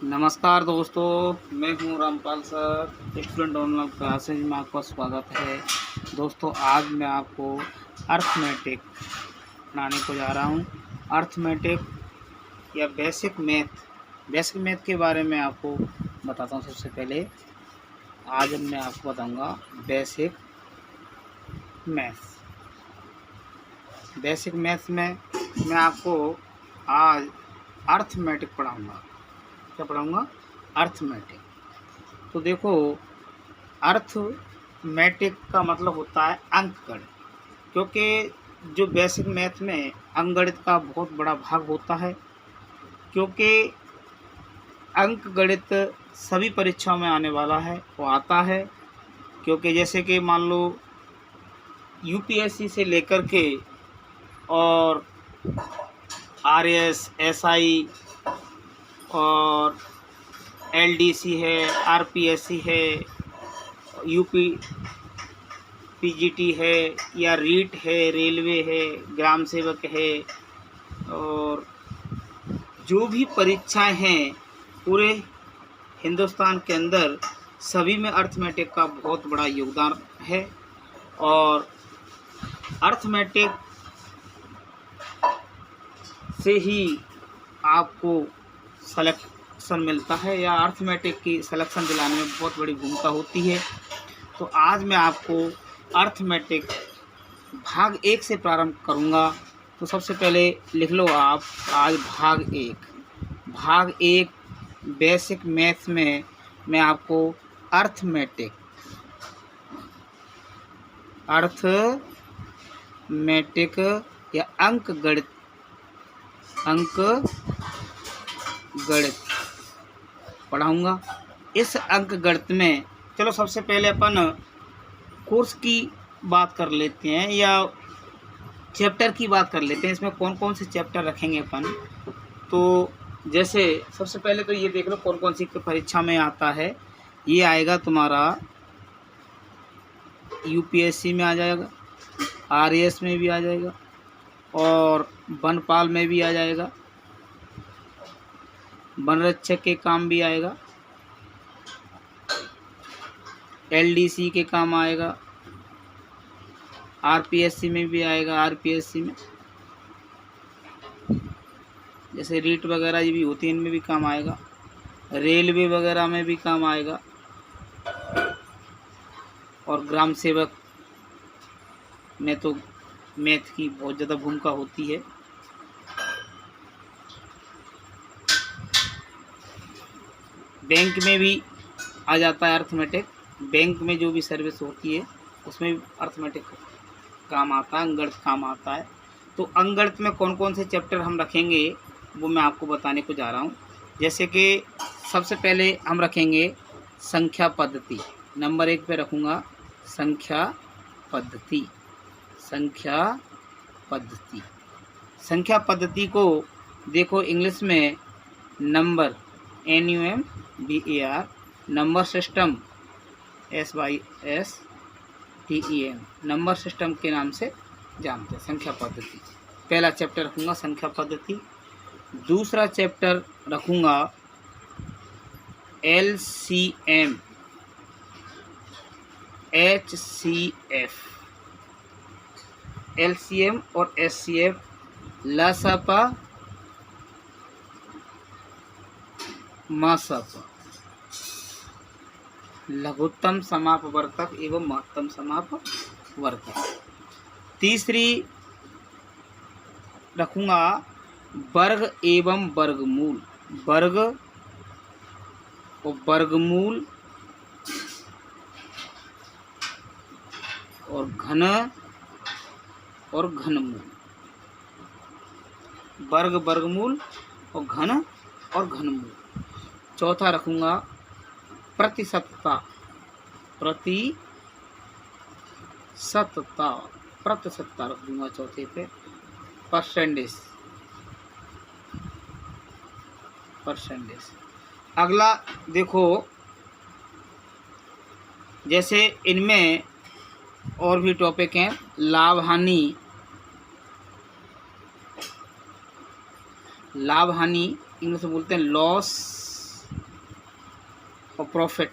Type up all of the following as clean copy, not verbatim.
नमस्कार दोस्तों, मैं हूं Rampal sir, student online classes में आपका स्वागत है। दोस्तों, आज मैं आपको अर्थमेटिक पढ़ाने को जा रहा हूं। अर्थमेटिक या बेसिक मैथ के बारे में आपको बताता हूं। सबसे पहले आज मैं आपको बताऊंगा बेसिक मैथ में मैं आपको आज अर्थमेटिक पढ़ाऊँगा। क्या पढ़ाऊँगा? अर्थमेटिक। तो देखो, अर्थमेटिक का मतलब होता है अंकगणित, क्योंकि जो बेसिक मैथ में अंकगणित का बहुत बड़ा भाग होता है, क्योंकि अंकगणित सभी परीक्षाओं में आने वाला है, वो आता है। क्योंकि जैसे कि मान लो यूपीएससी से लेकर के और आरएस, एसआई और एलडीसी है, आरपीएससी है, यूपी पीजीटी है या रीट है, रेलवे है, ग्राम सेवक है, और जो भी परीक्षाएं हैं पूरे हिंदुस्तान के अंदर, सभी में अर्थमेटिक का बहुत बड़ा योगदान है। और अर्थमेटिक से ही आपको सिलेक्शन मिलता है, या अर्थमेटिक की सिलेक्शन दिलाने में बहुत बड़ी भूमिका होती है। तो आज मैं आपको अर्थमेटिक भाग 1 से प्रारंभ करूंगा। तो सबसे पहले लिख लो आप आज भाग एक बेसिक मैथ्स में मैं आपको अर्थमेटिक या अंकगणित पढ़ाऊँगा। इस अंकगणित में चलो सबसे पहले अपन कोर्स की बात कर लेते हैं, या चैप्टर की बात कर लेते हैं। इसमें कौन कौन से चैप्टर रखेंगे अपन। तो जैसे सबसे पहले तो ये देख लो कौन कौन सी परीक्षा में आता है। ये आएगा तुम्हारा यूपीएससी में आ जाएगा, आरएस में भी आ जाएगा, और वनपाल में भी आ जाएगा, वन रक्षक के काम भी आएगा, एलडीसी के काम आएगा, आरपीएससी में भी आएगा। आरपीएससी में जैसे रीट वगैरह ये भी होती है, इनमें भी काम आएगा। रेलवे वगैरह में भी काम आएगा, और ग्राम सेवक में तो मैथ की बहुत ज़्यादा भूमिका होती है। बैंक में भी आ जाता है अर्थमेटिक। बैंक में जो भी सर्विस होती है उसमें भी अर्थमेटिक काम आता है, अंकगणित काम आता है। तो अंकगणित में कौन कौन से चैप्टर हम रखेंगे वो मैं आपको बताने को जा रहा हूँ। जैसे कि सबसे पहले हम रखेंगे संख्या पद्धति। नंबर 1 पे रखूँगा संख्या पद्धति। संख्या पद्धति को देखो इंग्लिश में number NUMBER, number system SYSTEM, number system के नाम से जानते हैं संख्या पद्धति। पहला चैप्टर रखूँगा संख्या पद्धति। दूसरा चैप्टर रखूँगा LCM HCF। LCM और HCF लसापा मासापा, लघुत्तम समापवर्तक एवं महत्तम समापवर्तक। तीसरी रखूँगा वर्ग एवं वर्गमूल। वर्ग और वर्गमूल और घन और घनमूल। वर्ग, वर्गमूल और घनमूल। चौथा रखूँगा प्रतिशतता रख दूँगा चौथे पे। परसेंटेज। अगला देखो, जैसे इनमें और भी टॉपिक हैं। लाभ हानि इंग्लिश में बोलते हैं लॉस और प्रॉफिट,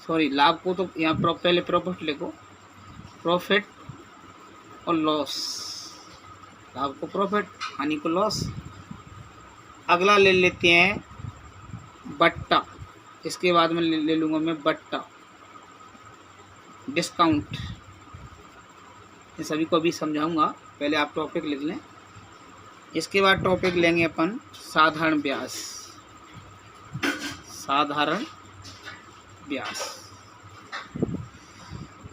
सॉरी लाभ को तो यहाँ पहले प्रॉफिट लिखो, प्रॉफिट और लॉस, लाभ को प्रॉफिट, हानि को लॉस। अगला ले लेते हैं बट्टा, इसके बाद में ले लूँगा मैं बट्टा, डिस्काउंट। इन सभी को अभी समझाऊंगा, पहले आप टॉपिक लिख लें। इसके बाद टॉपिक लेंगे अपन साधारण ब्याज, साधारण ब्याज,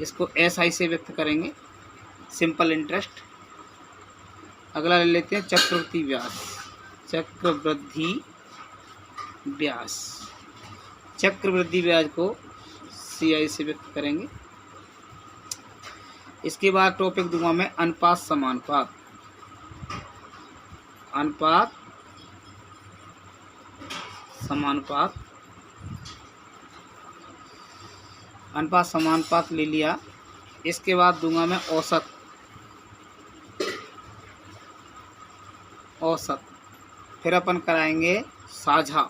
इसको SI से व्यक्त करेंगे, सिंपल इंटरेस्ट। अगला ले लेते हैं चक्रवृद्धि ब्याज, चक्रवृद्धि ब्याज, चक्रवृद्धि ब्याज को CI से व्यक्त करेंगे। इसके बाद टॉपिक दूंगा मैं अनुपात समानुपात, अनुपात समानुपात, अनुपात समानुपात ले लिया। इसके बाद दूंगा मैं औसत, औसत, फिर अपन कराएंगे साझा,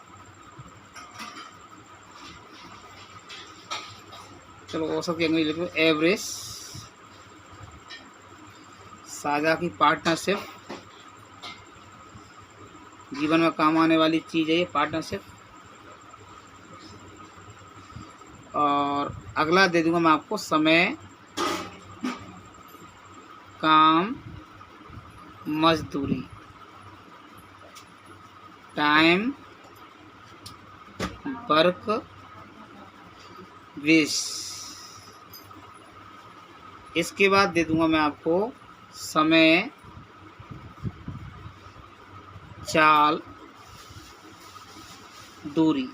चलो औसत की अंग्रेजी लिखो एवरेज, साझा की पार्टनरशिप, जीवन में काम आने वाली चीज़ है ये पार्टनरशिप। और अगला दे दूंगा मैं आपको समय, काम, मजदूरी, टाइम, वर्क, वेज। इसके बाद दे दूंगा मैं आपको समय, चाल, दूरी,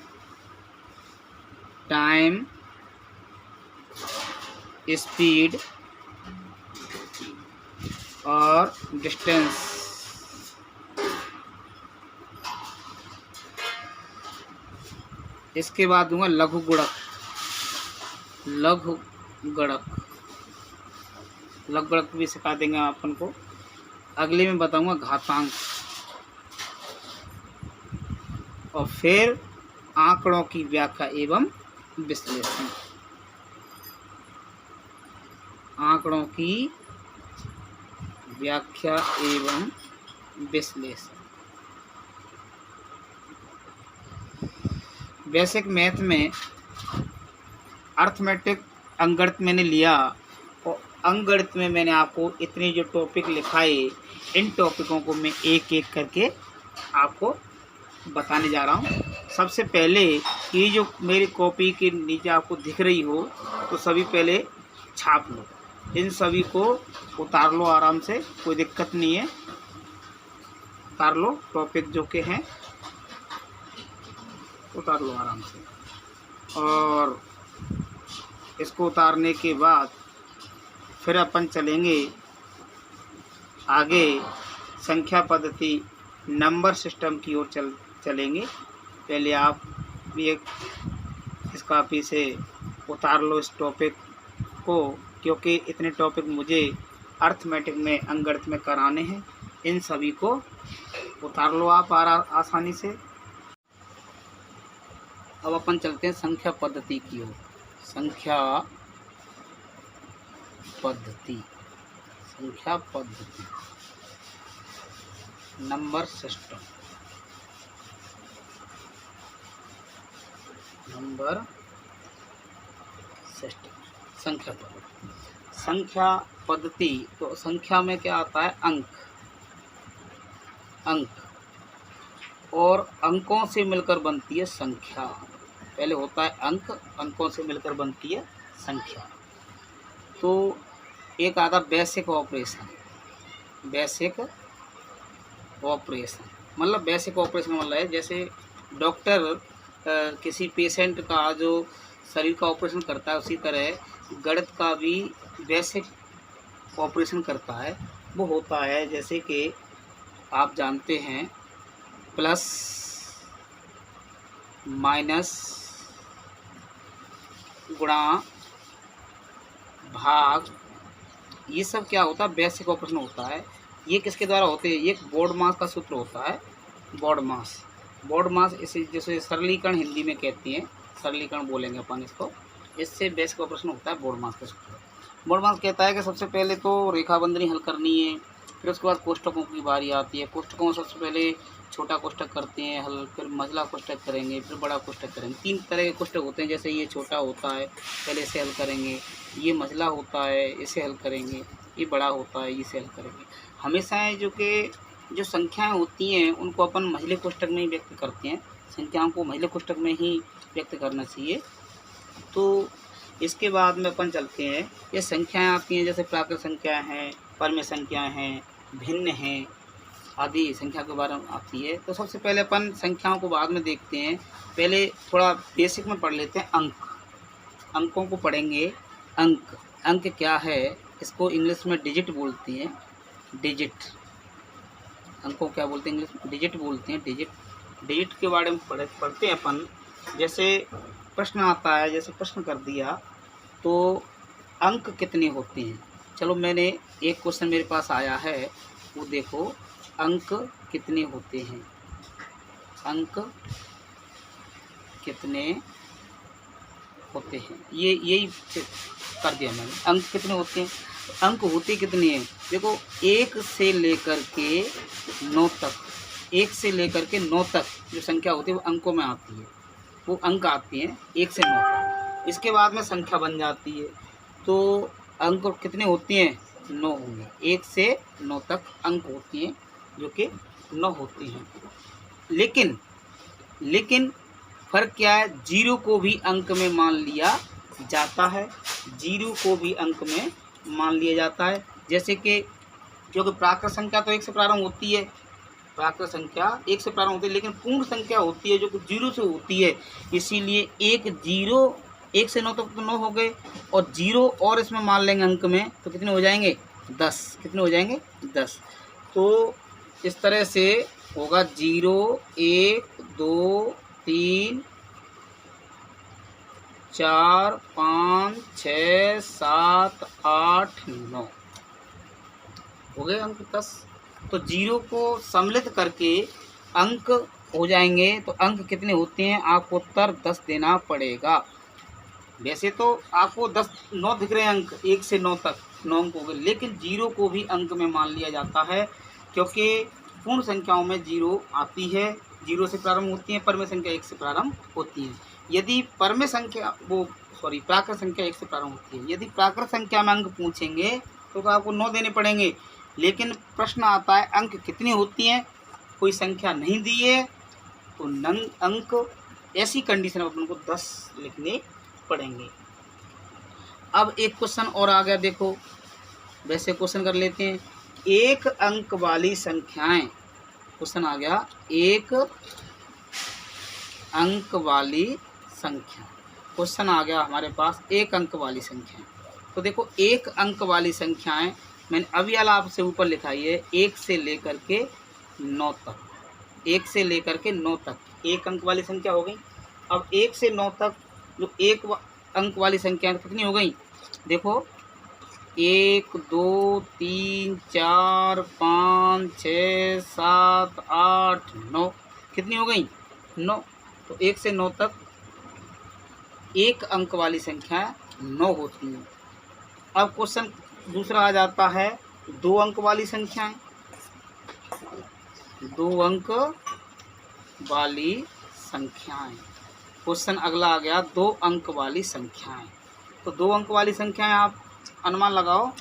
टाइम, स्पीड और डिस्टेंस। इसके बाद दूंगा लघु गुणक, लघु गुणक, लघु गुणक भी सिखा देंगे अपन को। अगले में बताऊंगा घातांक, और फिर आंकड़ों की व्याख्या एवं विश्लेषण, आंकड़ों की व्याख्या एवं विश्लेषण। बेसिक मैथ में अर्थमेटिक अंकगणित मैंने लिया, और अंकगणित में मैंने आपको इतने जो टॉपिक लिखाए, इन टॉपिकों को मैं एक एक करके आपको बताने जा रहा हूँ। सबसे पहले ये जो मेरी कॉपी के नीचे आपको दिख रही हो, तो सभी पहले छाप लो, इन सभी को उतार लो आराम से, कोई दिक्कत नहीं है, उतार लो, टॉपिक जो के हैं उतार लो आराम से। और इसको उतारने के बाद फिर अपन चलेंगे आगे, संख्या पद्धति, नंबर सिस्टम की ओर चलेंगे। पहले आप भी एक इस कॉपी से उतार लो इस टॉपिक को, क्योंकि इतने टॉपिक मुझे अर्थमेटिक में अंकगणित में कराने हैं। इन सभी को उतार लो आप आसानी से। अब अपन चलते हैं संख्या पद्धति की ओर, संख्या पद्धति, संख्या पद्धति, नंबर सिस्टम, नंबर सिस्टम, संख्या पद्धति। संख्या पद्धति तो संख्या में क्या आता है, अंक, अंक, और अंकों से मिलकर बनती है संख्या। पहले होता है अंक, अंकों से मिलकर बनती है संख्या। तो एक आता बेसिक ऑपरेशन, बेसिक ऑपरेशन मतलब बेसिक ऑपरेशन मतलब है जैसे डॉक्टर किसी पेशेंट का जो शरीर का ऑपरेशन करता है, उसी तरह गणित का भी बेसिक ऑपरेशन करता है। वो होता है जैसे कि आप जानते हैं प्लस, माइनस, गुणा, भाग, ये सब क्या होता है, बेसिक ऑपरेशन होता है। ये किसके द्वारा होते हैं, ये बोर्ड मास का सूत्र होता है, बोर्ड मास। बोर्ड मास इसे जैसे सरलीकरण हिंदी में कहती हैं, सरलीकरण बोलेंगे अपन इसको। इससे बेसिक ऑपरेशन होता है बोर्ड मास का सूत्र। बोर्ड मास कहता है कि सबसे पहले तो रेखाबंधनी हल करनी है, फिर उसके बाद कोष्टकों की बारी आती है। कोष्टकों में सबसे पहले छोटा कोष्टक करते हैं हल, फिर मझला कोष्टक करेंगे, फिर बड़ा कोष्टक करेंगे। 3 तरह के कोष्टक होते हैं, जैसे ये छोटा होता है पहले इसे हल करेंगे, ये मझला होता है इसे हल करेंगे, ये बड़ा होता है इसे हल करेंगे। हमेशा जो संख्याएं होती हैं उनको अपन मझले कोष्टक में ही व्यक्त करते हैं, संख्याओं को मझले कोष्टक में ही व्यक्त करना चाहिए। तो इसके बाद में अपन चलते हैं, ये संख्याएं आती हैं जैसे प्राकृत संख्याएं हैं, परमेय संख्याएं हैं, भिन्न हैं आदि संख्या के बारे में आती है। तो सबसे पहले अपन संख्याओं को बाद में देखते हैं, पहले थोड़ा बेसिक में पढ़ लेते हैं। अंकों को पढ़ेंगे। अंक क्या है, इसको इंग्लिश में डिजिट बोलती हैं, डिजिट। अंकों क्या बोलते हैं इंग्लिश में? डिजिट बोलते हैं, डिजिट के बारे में पढ़ते हैं अपन। जैसे प्रश्न आता है, जैसे प्रश्न कर दिया तो अंक कितने होते हैं। चलो मैंने एक क्वेश्चन मेरे पास आया है, वो देखो, अंक कितने होते हैं, अंक कितने होते हैं, ये यही कर दिया मैंने। अंक कितने होते हैं, अंक होते कितने हैं, देखो 1 से लेकर के 9 तक, 1 से लेकर के 9 तक जो संख्या होती है वो अंकों में आती है, वो अंक आती हैं 1 से 9 तक। इसके बाद में संख्या बन जाती है, तो अंक कितने होती हैं, 9 होंगे। 1 से 9 तक अंक होती हैं जो कि 9 होती हैं। लेकिन फ़र्क क्या है, 0 को भी अंक में मान लिया जाता है, 0 को भी अंक में मान लिया जाता है। जैसे कि क्योंकि प्राकृत संख्या तो 1 से प्रारंभ होती है, प्राकृत संख्या 1 से प्रारंभ होती है, लेकिन पूर्ण संख्या होती है जो कि 0 से होती है। इसीलिए 1 से 9 तक तो 9 हो गए, और 0 और इसमें मान लेंगे अंक में, तो कितने हो जाएंगे, 10। कितने हो जाएंगे, 10। तो इस तरह से होगा 0, 1, 2, 3, 4, 5, 6, 7, 8, 9 हो गए अंक 10। तो 0 को सम्मिलित करके अंक हो जाएंगे। तो अंक कितने होते हैं, आपको उत्तर 10 देना पड़ेगा। वैसे तो आपको 9 दिख रहे हैं अंक, 1 से 9 तक 9 अंक हो गए, लेकिन 0 को भी अंक में मान लिया जाता है, क्योंकि पूर्ण संख्याओं में 0 आती है, 0 से प्रारंभ होती है, परमेय संख्या 1 से प्रारंभ होती है। यदि प्राकृत संख्या 1 से प्रारंभ होती है। यदि प्राकृत संख्या में अंक पूछेंगे तो आपको 9 देने पड़ेंगे, लेकिन प्रश्न आता है अंक कितनी होती हैं, कोई संख्या नहीं दी है, तो अंक ऐसी कंडीशन में अपन को 10 लिखने पड़ेंगे। अब एक क्वेश्चन और आ गया, देखो वैसे क्वेश्चन कर लेते हैं। 1 अंक वाली संख्याएं, क्वेश्चन आ गया, 1 अंक वाली संख्या, क्वेश्चन आ गया हमारे पास 1 अंक वाली संख्याएं। तो देखो 1 अंक वाली संख्याएं मैंने अभी आपसे ऊपर लिखाई है, 1 से लेकर के 9 तक, 1 से लेकर के 9 तक 1 अंक वाली संख्या हो गई। अब 1 से 9 तक जो 1 अंक वाली संख्या कितनी हो गई, देखो 1, 2, 3, 4, 5, 6, 7, 8, 9 कितनी हो गई, 9। तो 1 से 9 तक 1 अंक वाली संख्या 9 होती हैं। अब क्वेश्चन दूसरा आ जाता है 2 अंक वाली संख्याएं, 2 अंक वाली संख्याएं। क्वेश्चन अगला आ गया 2 अंक वाली संख्याएं। तो 2 अंक वाली संख्याएं आप अनुमान लगाओ,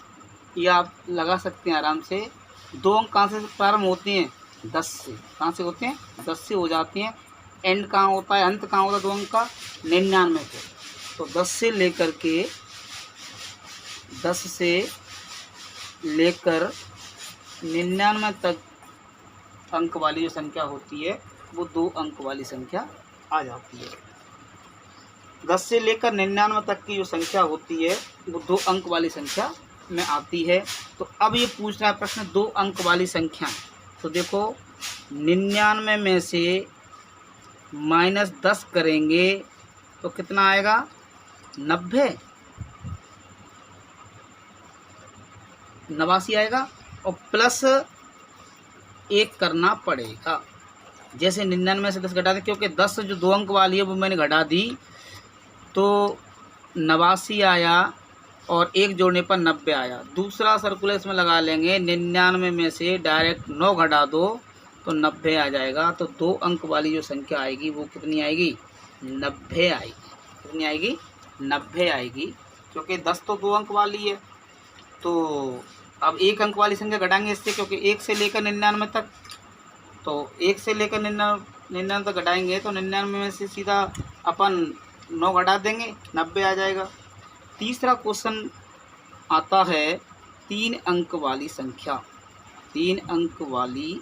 या आप लगा सकते हैं आराम से। 2 अंक कहाँ से प्रारंभ होती हैं, 10 से। कहाँ से होते हैं, 10 से हो जाती हैं। एंड कहाँ होता है, अंत कहाँ होता है 2 अंक का, 99 पे। तो 10 से लेकर 99 तक अंक वाली जो संख्या होती है वो 2 अंक वाली संख्या आ जाती है। 10 से लेकर 99 तक की जो संख्या होती है वो 2 अंक वाली संख्या में आती है। तो अब ये पूछ रहा है प्रश्न 2 अंक वाली संख्या। तो देखो 99 में से -10 करेंगे तो कितना आएगा, 90, 89 आएगा, और प्लस 1 करना पड़ेगा। जैसे 99 में से 10 घटा दें, क्योंकि 10 जो 2 अंक वाली है वो मैंने घटा दी, तो 89 आया और 1 जोड़ने पर 90 आया। दूसरा सर्कुलर इसमें लगा लेंगे, 99 में से डायरेक्ट 9 घटा दो तो 90 आ जाएगा। तो 2 अंक वाली जो संख्या आएगी वो कितनी आएगी? 90 आएगी। कितनी आएगी? 90 आएगी, क्योंकि 10 तो 2 अंक वाली है। तो अब 1 अंक वाली संख्या घटाएंगे इससे, क्योंकि 1 से लेकर 99 तक, तो 1 से लेकर 99 तक घटाएंगे तो 99 में से सीधा अपन 9 घटा देंगे, 90 आ जाएगा। तीसरा क्वेश्चन आता है 3 अंक वाली संख्या। 3 अंक वाली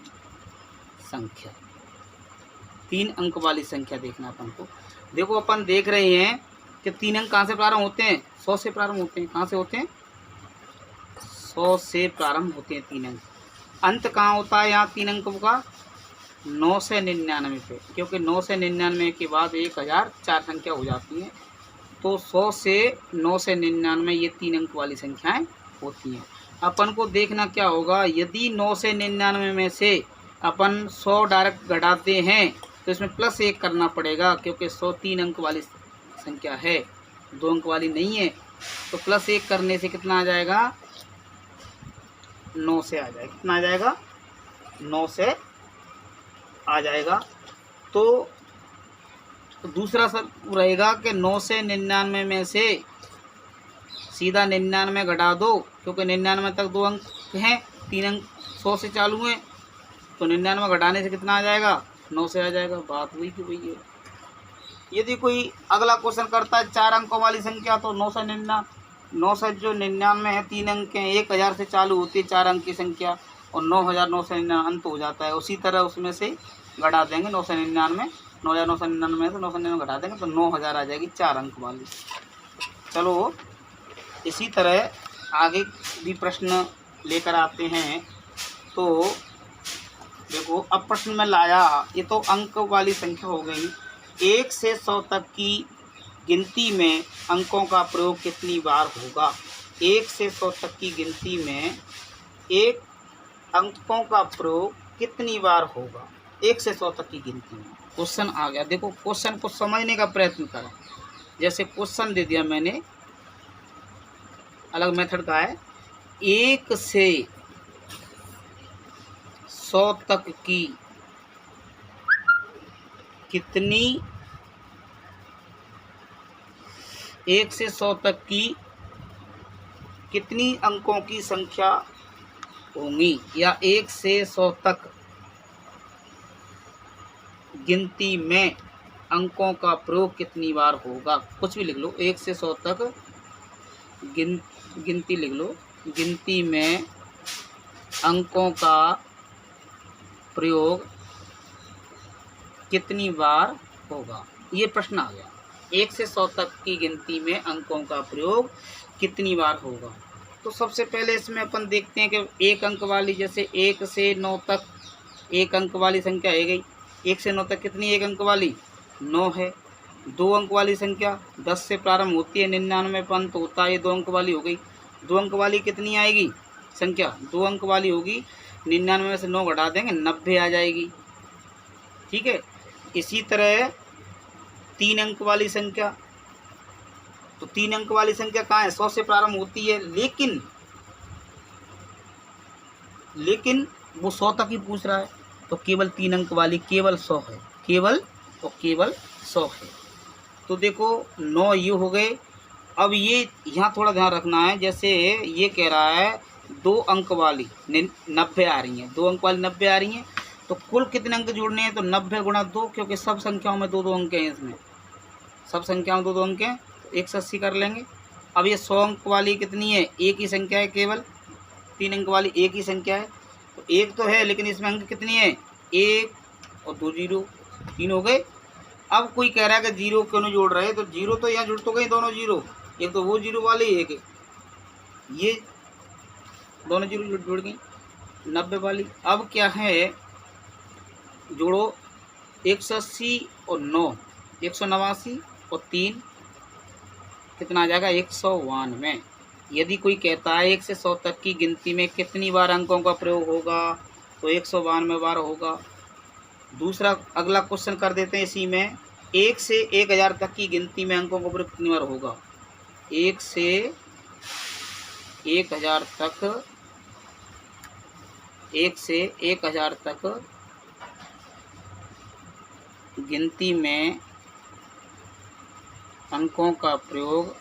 संख्या, 3 अंक वाली संख्या देखना अपन को। देखो अपन देख रहे हैं कि 3 अंक कहाँ से प्रारंभ होते हैं? 100 से प्रारंभ होते हैं। कहाँ से होते हैं? 100 से प्रारंभ होते हैं 3 अंक। अंत कहाँ होता है यहाँ 3 अंकों का? 9 से 99 पे, क्योंकि 9 से 99 के बाद 1000 4 संख्या हो जाती हैं। तो 100 से 9 से 99 ये 3 अंक वाली संख्याएं होती हैं। अपन को देखना क्या होगा, यदि 9 से 99 में से अपन 100 डायरेक्ट घटाते हैं तो इसमें +1 करना पड़ेगा, क्योंकि 100 3 अंक वाली संख्या है, 2 अंक वाली नहीं है। तो +1 करने से कितना आ जाएगा? 9 से आ जाएगा। कितना आ जाएगा? 9 से आ जाएगा। तो दूसरा सर रहेगा कि 9 से 99 में से सीधा 99 घटा दो, क्योंकि 99 तक 2 अंक हैं, 3 अंक 100 से चालू हैं। तो 99 घटाने से कितना आ जाएगा? 9 से आ जाएगा। बात हुई कि वही है। यदि कोई अगला क्वेश्चन करता है 4 अंकों वाली संख्या, तो 9 से 99 है, 3 अंक हैं, 1000 से चालू होती है 4 अंक की संख्या, और 9999 अंत हो जाता है। उसी तरह उसमें से घटा देंगे 999, 9999 में से 999 घटा देंगे तो 9000 आ जाएगी 4 अंक वाली। चलो इसी तरह आगे भी प्रश्न लेकर आते हैं। तो देखो अब प्रश्न में लाया, ये तो अंक वाली संख्या हो गई। 1 से 100 तक की गिनती में अंकों का प्रयोग कितनी बार होगा? 1 से 100 तक की गिनती में एक अंकों का प्रयोग कितनी बार होगा? 1 से 100 तक की गिनती में क्वेश्चन आ गया। देखो क्वेश्चन को समझने का प्रयत्न करें। जैसे क्वेश्चन दे दिया मैंने, अलग मेथड का है। 1 से 100 तक की कितनी 1 से 100 तक की कितनी अंकों की संख्या होंगी, या 1 से 100 तक गिनती में अंकों का प्रयोग कितनी बार होगा? कुछ भी लिख लो, 1 से 100 तक गिनती लिख लो, गिनती में अंकों का प्रयोग कितनी बार होगा, ये प्रश्न आ गया। 1 से 100 तक की गिनती में अंकों का प्रयोग कितनी बार होगा? तो सबसे पहले इसमें अपन देखते हैं कि 1 अंक वाली, जैसे 1 से 9 तक 1 अंक वाली संख्या है गई। 1 से 9 तक कितनी 1 अंक वाली? 9 है। 2 अंक वाली संख्या 10 से प्रारंभ होती है, 99 पर अंत होता है, ये 2 अंक वाली हो गई। 2 अंक वाली कितनी आएगी संख्या? 2 अंक वाली होगी, 99 में से 9 घटा देंगे, 90 आ जाएगी। ठीक है। इसी तरह 3 अंक वाली संख्या, तो 3 अंक वाली संख्या कहाँ है? 100 से प्रारंभ होती है, लेकिन वो 100 तक ही पूछ रहा है, तो केवल 3 अंक वाली केवल 100 है, केवल 100 है। तो देखो 9 ये हो गए। अब ये यहाँ थोड़ा ध्यान रखना है, जैसे ये कह रहा है 2 अंक वाली 90 आ रही हैं, 2 अंक वाली 90 आ रही हैं, तो कुल कितने अंक जोड़ने हैं? तो 90 गुणा 2, क्योंकि सब संख्याओं में 2-2 अंक हैं, इसमें सब संख्याओं में 2-2 अंक हैं, तो 180 कर लेंगे। अब ये 100 अंक वाली कितनी है? एक ही संख्या है, केवल 3 अंक वाली एक ही संख्या है, तो एक तो है, लेकिन इसमें अंक कितनी है? 1 और 2 जीरो, 3 हो गए। अब कोई कह रहा है कि जीरो क्यों नहीं जोड़ रहे? तो जीरो तो यहाँ जुड़ तो गई दोनों जीरो, एक तो वो जीरो वाली, एक ये दोनों जीरो जुड़ गई 90 वाली। अब क्या है, जोड़ो 180 और 9, 189 और 3 कितना आ जाएगा? 192। यदि कोई कहता है 1 से 100 तक की गिनती में कितनी बार अंकों का प्रयोग होगा, तो 192 बार होगा। दूसरा अगला क्वेश्चन कर देते हैं इसी में 1 से 1000 तक की गिनती में अंकों का प्रयोग कितनी बार होगा? 1 से 1000 तक, 1 से 1000 तक गिनती में अंकों का प्रयोग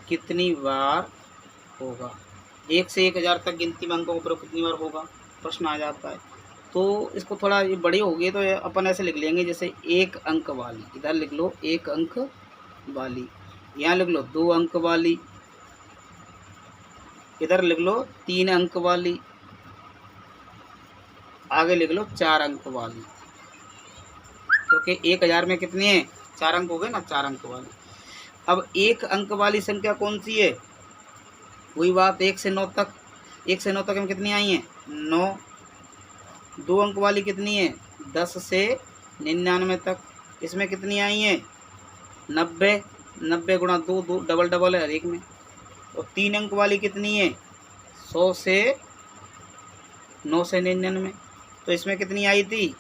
कितनी बार होगा? 1 से 1000 तक गिनती में अंकों का प्रयोग कितनी बार होगा, प्रश्न आ जाता है। तो इसको थोड़ा ये बड़ी होगी तो अपन ऐसे लिख लेंगे, जैसे 1 अंक वाली, इधर लिख लो 1 अंक वाली, यहाँ लिख लो 2 अंक वाली, इधर लिख लो 3 अंक वाली, आगे लिख लो 4 अंक वाली, क्योंकि 1000 में कितनी है? 4 अंक हो गए ना, 4 अंक वाली। अब 1 अंक वाली संख्या कौन सी है? वही बात 1 से 9 तक, 1 से 9 तक में कितनी आई हैं? 9। 2 अंक वाली कितनी है? 10 से 99 तक, इसमें कितनी आई हैं? 90। 90 गुणा 2, 2 डबल डबल है हर एक में। और 3 अंक वाली कितनी है? 100 से 9 से 99, तो इसमें कितनी आई थी?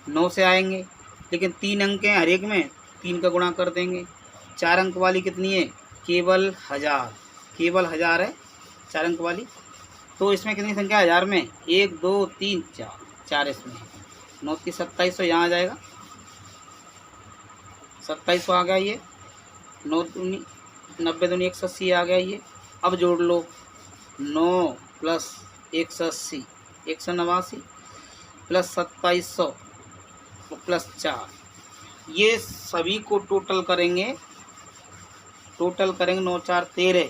9 से आएंगे, लेकिन 3 अंक हैं हर एक में, 3 का गुणा कर देंगे। 4 अंक वाली कितनी है? केवल 1000, केवल 1000 है 4 अंक वाली। तो इसमें कितनी संख्या 1000 में? 1 2 3 4, 4 इसमें है। 9 की 2700 यहाँ आ जाएगा, 2700 आ गया ये। 9 दूनी 90 दूनी 180 आ गया ये। अब जोड़ लो 9 प्लस 180 189 प्लस 2700 प्लस 4, ये सभी को टोटल करेंगे, 9 4 13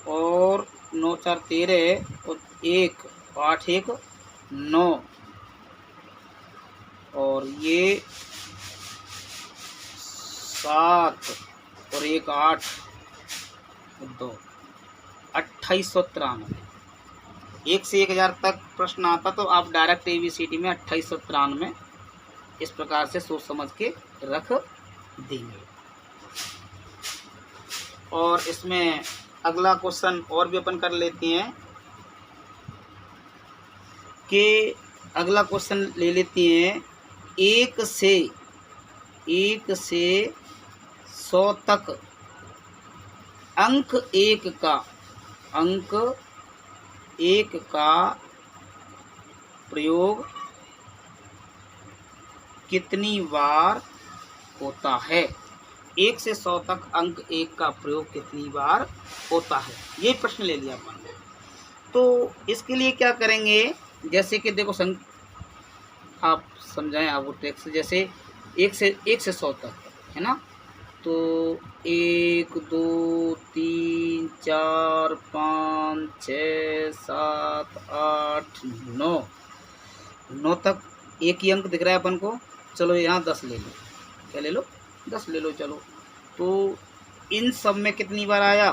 और 9 4 13 और 1 8 1 9 और ये 7 और 1 8 2 2893। 1 से 1000 तक प्रश्न आता तो आप डायरेक्ट ABCD में 2893 इस प्रकार से सोच समझ के रख देंगे। और इसमें अगला क्वेश्चन और भी अपन कर लेते हैं कि अगला क्वेश्चन ले लेते हैं 1 से 100 तक अंक 1 का प्रयोग कितनी बार होता है? 1 से 100 तक अंक 1 का प्रयोग कितनी बार होता है, ये प्रश्न ले लिया अपन। तो इसके लिए क्या करेंगे, जैसे कि देखो आप समझाएं आपको टेक्स्ट, जैसे 1 से 100 तक है ना, तो 1 2 3 4 5 6 7 8 9 तक एक ही अंक दिख रहा है अपन को। चलो यहाँ 10 ले लो, क्या ले लो? 10 ले लो। चलो तो इन सब में कितनी बार आया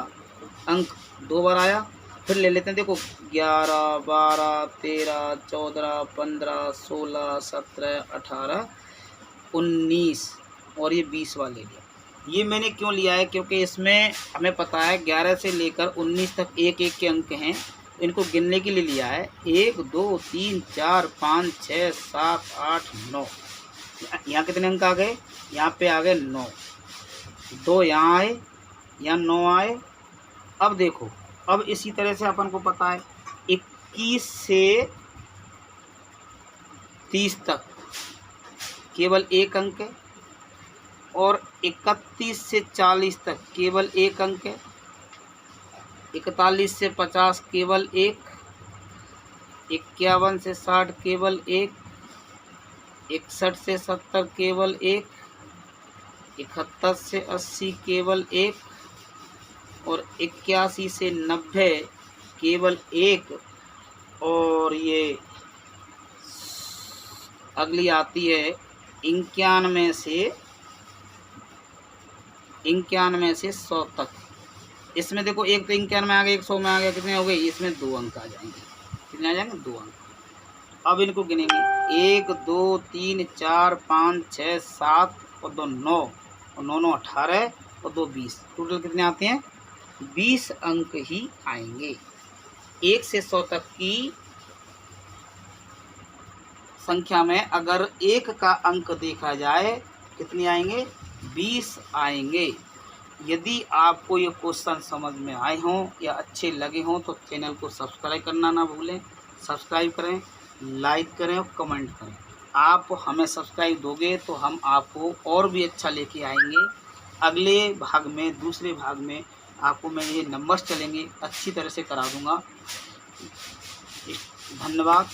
अंक? 2 बार आया। फिर ले लेते हैं, देखो 11 12 13 14 15 16 17 18 19 और ये 20 वाले लिया। ये मैंने क्यों लिया है? क्योंकि इसमें हमें पता है 11 से लेकर 19 तक एक एक के अंक हैं, इनको गिनने के लिए लिया है। 1 2 3 4 5 6 7 8 9। यहाँ कितने अंक आ गए? यहाँ पे आ गए 9। 2 यहाँ आए, यहाँ 9 आए। अब देखो, अब इसी तरह से अपन को पता है 21 से 30 तक केवल एक अंक है, और 31 से 40 तक केवल एक अंक है। 41 से 50 केवल एक, 51 से 60 केवल एक, 61 से 70 केवल एक, 71 से 80 केवल एक, और 81 से 90 केवल एक। और ये अगली आती है 91 से 100 तक। इसमें देखो एक तो 91 में आ गया, 100 में आ गया, कितने हो गए? इसमें 2 अंक आ जाएंगे। कितने आ जाएंगे? 2 अंक। अब इनको गिनेंगे 1 2 3 4 5 6 7 और 2 9 और 9 9 18 और 2 20। टोटल कितने आते हैं? 20 अंक ही आएंगे। 1 से 100 तक की संख्या में अगर 1 का अंक देखा जाए कितने आएंगे, 20 आएंगे। यदि आपको ये क्वेश्चन समझ में आए हों या अच्छे लगे हों तो चैनल को सब्सक्राइब करना ना भूलें। सब्सक्राइब करें, लाइक करें और कमेंट करें। आप हमें सब्सक्राइब दोगे तो हम आपको और भी अच्छा लेके आएंगे। अगले भाग में, दूसरे भाग में आपको मैं ये नंबर्स चलेंगे अच्छी तरह से करा दूंगा। धन्यवाद।